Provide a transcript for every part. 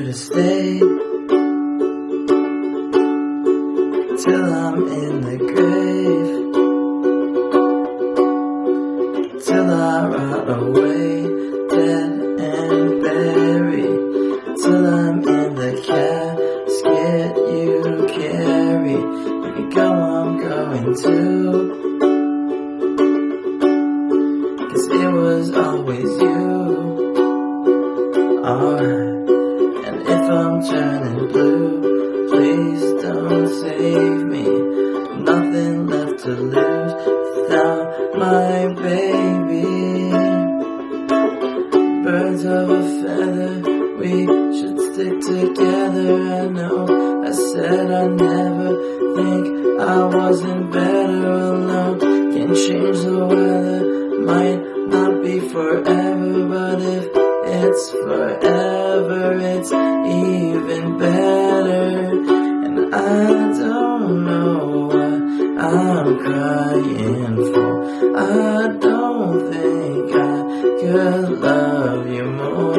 to stay till I'm in the grave, till I rot away, dead and buried, till I'm in the casket you carry. If you go, I'm going too, 'cause it was always you. Alright, and if I'm turning blue, please don't save me. Nothing left to lose without my baby. Birds of a feather, we should stick together. I know I said I'd never think I wasn't better alone. Can change the weather, might not be forever, but if it's forever, it's even better. And I don't know what I'm crying for. I don't think I could love you more.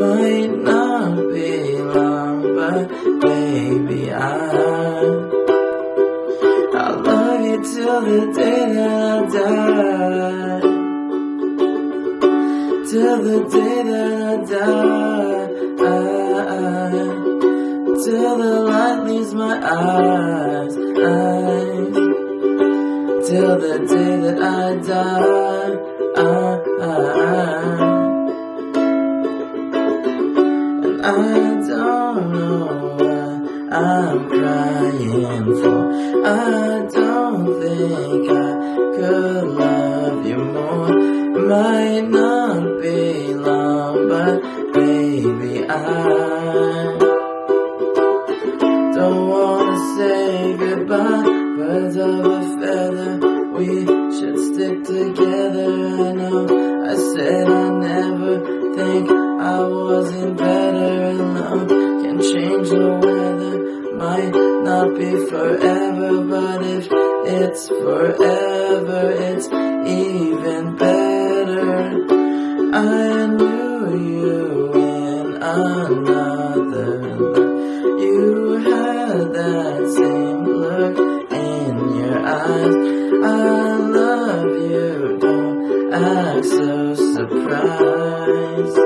Might not be long, but baby, I'll love you till the day that I die. Till the day that I die, till the light leaves my eyes, till the day that I die, and I don't know what I'm crying for. I don't think I could love you more. Might not be long, but baby, I don't wanna say goodbye. Birds of a feather, we should stick together. I know I said I'd never think I wasn't better alone. Can change the weather, might not be forever, but if it's forever, it's even better. I knew you in another life. You had that same look in your eyes. I love you, don't act so surprised.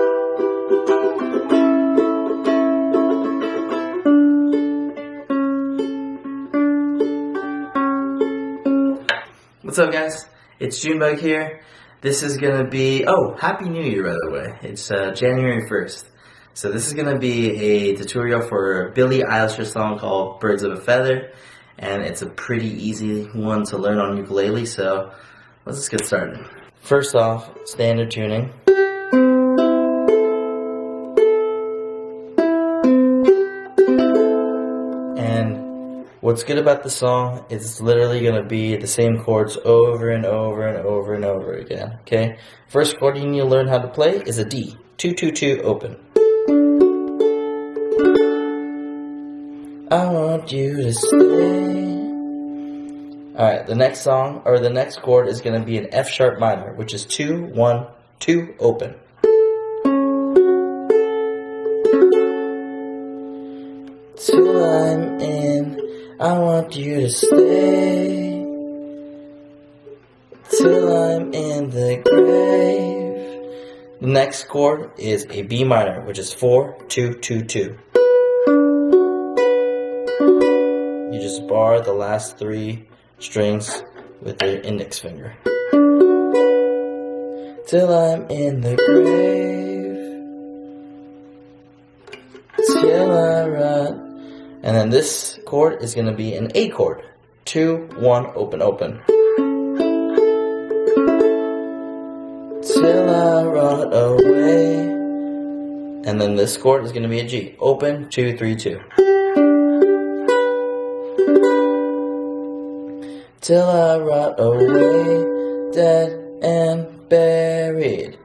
What's up, guys? It's Junebug here. This is gonna be, Happy New Year, by the way. It's January 1st. So this is gonna be a tutorial for Billie Eilish's song called Birds of a Feather. And it's a pretty easy one to learn on ukulele, so let's just get started. First off, standard tuning. What's good about the song is it's literally going to be the same chords over and over and over and over again, okay? First chord you need to learn how to play is a D. 2-2-2 open. I want you to stay. Alright, the next song, or the next chord is going to be an F sharp minor, which is 2-1-2 open. Till I'm in, I want you to stay till I'm in the grave. The next chord is a B minor, which is 4-2-2-2. You just bar the last 3 strings with your index finger. Till I'm in the grave, till I rot. And then this chord is going to be an A chord. 2-1 open open. Till I rot away. And then this chord is going to be a G. Open 2-3-2. Till I rot away, dead and buried.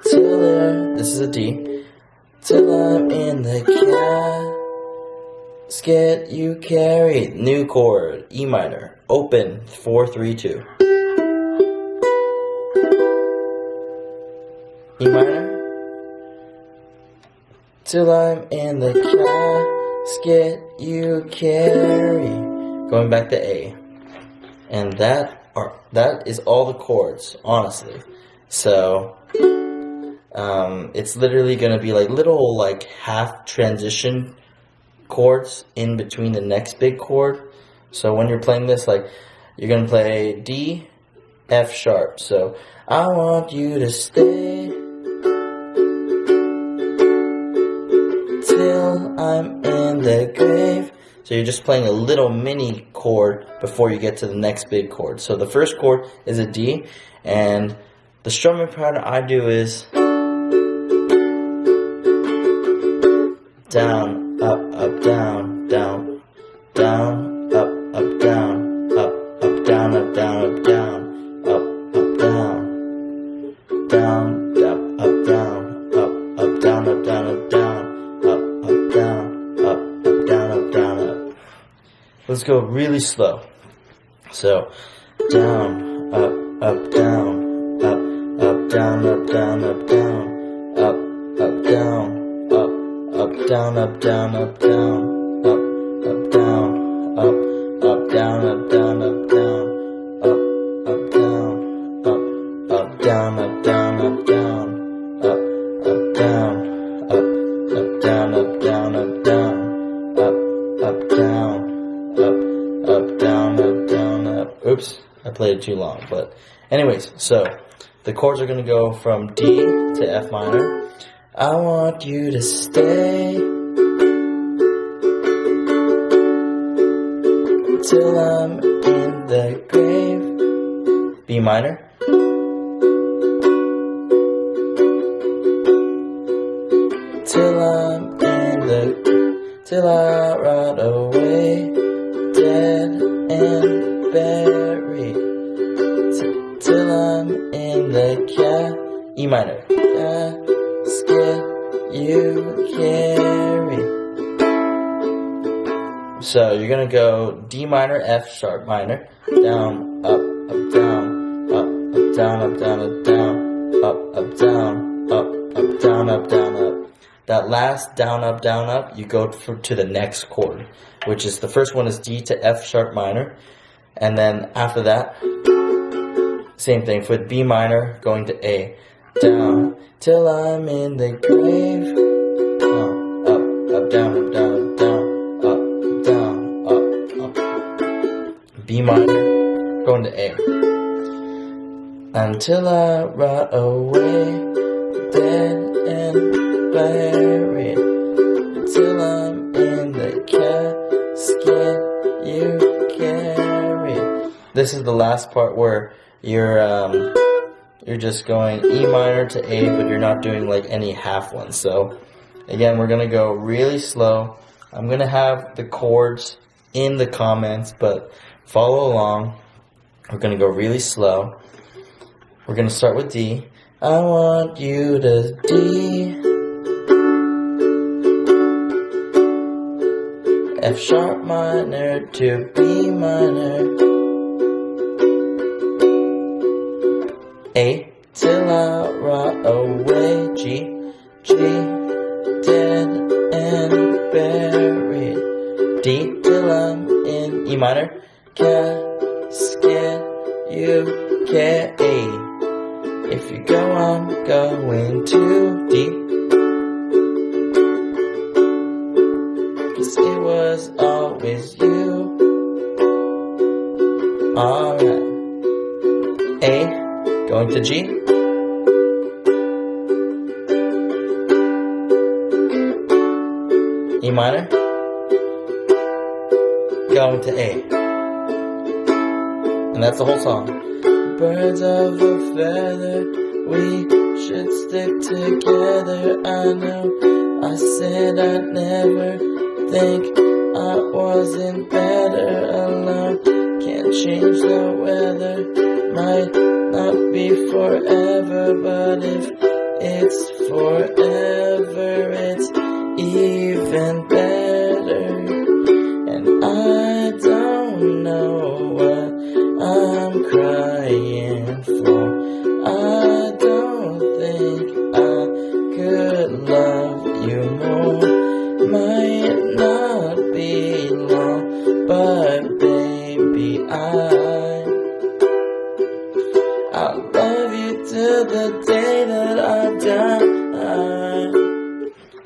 This is a D. Till I'm in the casket you carried. New chord, E minor, open, 4-3-2. E minor, till I'm in the casket you carry. Going back to A. And that is all the chords, honestly. So it's literally gonna be like little like half transition chords in between the next big chord. So when you're playing this, like you're gonna play D, F sharp. So I want you to stay till I'm in the grave. So you're just playing a little mini chord before you get to the next big chord. So the first chord is a D, and the strumming pattern I do is down, up, up, down, down, down, up, up, down, up, up, down, up, down, up, down, up, up, down, down, up, up, down, up, up, down, up, down, up, down, up, up, down, up, up, down, up, down, up. Let's go really slow. So down, up, up, down, up, up, down, up, down, up, down, up, up, down, up, up, down, up, down, up, down, up, up, down, up, up, down, up, down, up, down, up, up, down, up, up, down, up, down, up, down, up, up, down, up, up, down, up, down, up, down, up, up, down, up, up, down, up, down, up. Oops, I played it too long. But anyways, so the chords are going to go from D to F minor. I want you to stay till I'm in the grave. B minor. Till I rot away, dead and buried. Till I'm in the E minor. Casket you carry. So you're gonna go D minor, F sharp minor, down, up, up, down, up, up, down, up, down, up, down, up, down, up, down, up, down, up. That last down, up, you go to the next chord, which is the first one is D to F sharp minor, and then after that, same thing for B minor, going to A, down till I'm in the grave. Up, up, down, up, down, up, down, up. B minor, going to A. Until I rot away, dead and buried, till I'm in the casket you carry. This is the last part where you're just going E minor to A, but you're not doing like any half ones. So again, we're gonna go really slow. I'm gonna have the chords in the comments, but follow along. We're gonna go really slow. We're gonna start with D. I want you to D, F sharp minor to B minor, A till I rot away, G, dead and buried, D till I'm in E minor, casket you carry. If you go, I'm going to D, 'cause it was always you. Alright. A, going to G. E minor. Going to A. And that's the whole song. Birds of a feather, we should stick together. I know I said I'd never think I wasn't better alone. Can't change the weather, might not be forever, but if it's forever, it's even better. And I don't know what I'm crying for. I don't think I could love you more. I'll love you till the day that I die.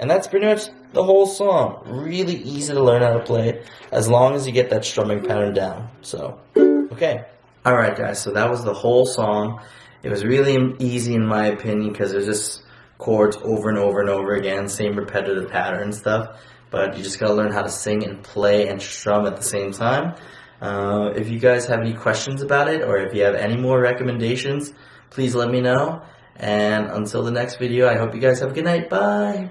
And that's pretty much the whole song. Really easy to learn how to play as long as you get that strumming pattern down. So, okay. Alright guys, so that was the whole song. It was really easy in my opinion because there's just chords over and over and over again, same repetitive pattern and stuff. But you just gotta learn how to sing and play and strum at the same time. If you guys have any questions about it, or if you have any more recommendations, please let me know. And until the next video, I hope you guys have a good night. Bye!